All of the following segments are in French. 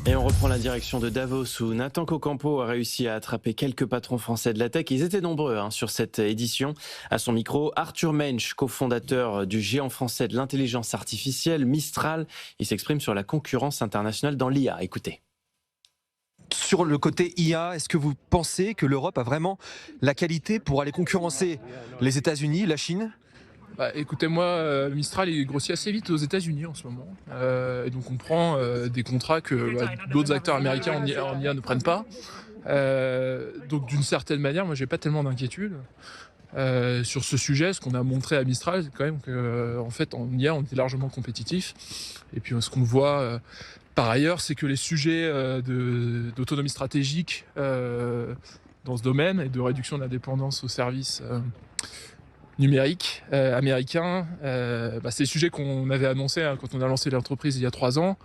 Et on reprend la direction de Davos où Nathan Cocampo a réussi à attraper quelques patrons français de la tech. Ils étaient nombreux sur cette édition. À son micro, Arthur Mensch, cofondateur du géant français de l'intelligence artificielle Mistral. Il s'exprime sur la concurrence internationale dans l'IA. Écoutez. Sur le côté IA, est-ce que vous pensez que l'Europe a vraiment la qualité pour aller concurrencer les États-Unis, la Chine ? Écoutez-moi, Mistral il grossit assez vite aux États-Unis en ce moment. Et donc on prend des contrats que d'autres acteurs américains en IA ne prennent pas. Donc d'une certaine manière, moi j'ai pas tellement d'inquiétude sur ce sujet. Ce qu'on a montré à Mistral, c'est quand même qu'en fait en IA on était largement compétitif. Et puis ce qu'on voit par ailleurs, c'est que les sujets d'autonomie stratégique dans ce domaine et de réduction de la dépendance aux services numérique américain, c'est des sujets qu'on avait annoncés quand on a lancé l'entreprise il y a 3 ans.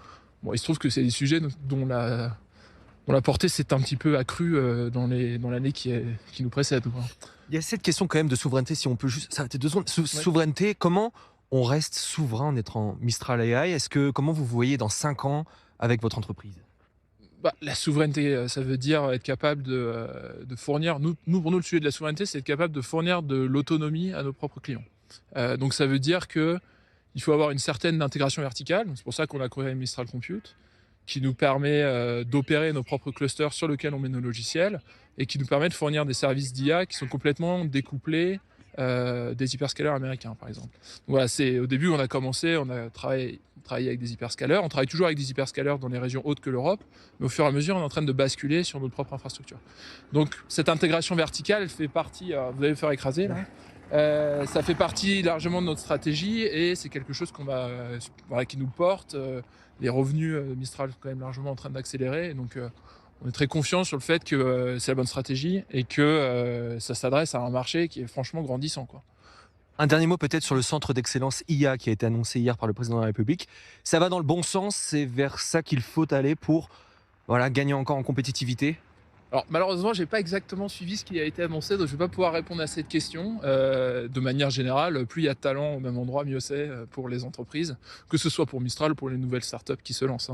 Bon, il se trouve que c'est des sujets dont la portée s'est un petit peu accrue dans l'année qui nous précède, quoi. Il y a cette question quand même de souveraineté, si on peut juste s'arrêter 2 secondes. Souveraineté, comment on reste souverain en étant Mistral AI ? Comment vous voyez dans 5 ans avec votre entreprise ? La souveraineté, ça veut dire être capable de fournir... Pour nous, le sujet de la souveraineté, c'est être capable de fournir de l'autonomie à nos propres clients. Donc ça veut dire qu'il faut avoir une certaine intégration verticale. C'est pour ça qu'on a créé Mistral Compute, qui nous permet d'opérer nos propres clusters sur lesquels on met nos logiciels et qui nous permet de fournir des services d'IA qui sont complètement découplés des hyperscalers américains, par exemple. Donc voilà, au début, on a travaillé avec des hyperscalers. On travaille toujours avec des hyperscalers dans les régions hautes que l'Europe, mais au fur et à mesure, on est en train de basculer sur notre propre infrastructure. Donc cette intégration verticale, elle fait partie... vous allez me faire écraser, là. Ça fait partie largement de notre stratégie et c'est quelque chose qui nous porte. Les revenus Mistral sont quand même largement en train d'accélérer. Et donc on est très confiant sur le fait que c'est la bonne stratégie et que ça s'adresse à un marché qui est franchement grandissant, quoi. Un dernier mot peut-être sur le centre d'excellence IA qui a été annoncé hier par le président de la République. Ça va dans le bon sens, c'est vers ça qu'il faut aller pour gagner encore en compétitivité ? Alors malheureusement, j'ai pas exactement suivi ce qui a été annoncé, donc je vais pas pouvoir répondre à cette question. De manière générale, plus il y a de talent au même endroit, mieux c'est pour les entreprises, que ce soit pour Mistral ou pour les nouvelles startups qui se lancent.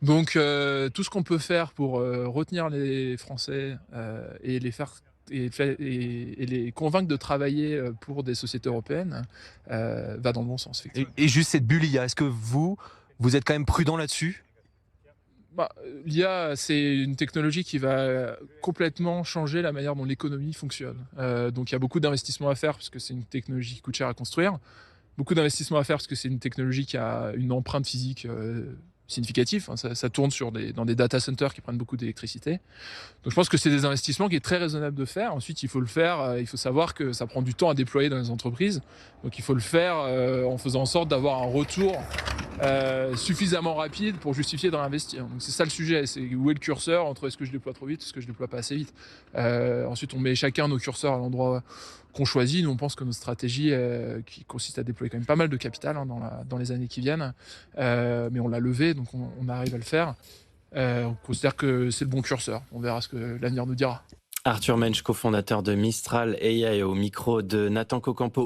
Donc tout ce qu'on peut faire pour retenir les Français et les faire et les convaincre de travailler pour des sociétés européennes va dans le bon sens, effectivement. Et juste cette bulle IA, est-ce que vous êtes quand même prudent là-dessus ? L'IA, c'est une technologie qui va complètement changer la manière dont l'économie fonctionne. Donc il y a beaucoup d'investissements à faire parce que c'est une technologie qui coûte cher à construire. Beaucoup d'investissements à faire parce que c'est une technologie qui a une empreinte physique significative. Ça tourne dans des data centers qui prennent beaucoup d'électricité. Donc je pense que c'est des investissements qui est très raisonnable de faire. Ensuite, il faut le faire. Il faut savoir que ça prend du temps à déployer dans les entreprises. Donc il faut le faire en faisant en sorte d'avoir un retour suffisamment rapide pour justifier d'en investir. Donc c'est ça le sujet, c'est où est le curseur entre est-ce que je déploie trop vite, est-ce que je déploie pas assez vite. Ensuite on met chacun nos curseurs à l'endroit qu'on choisit. Nous on pense que notre stratégie qui consiste à déployer quand même pas mal de capital dans les années qui viennent, mais on l'a levé donc on arrive à le faire. On considère que c'est le bon curseur, on verra ce que l'avenir nous dira. Arthur Mensch, cofondateur de Mistral AI au micro de Nathan Cocampo.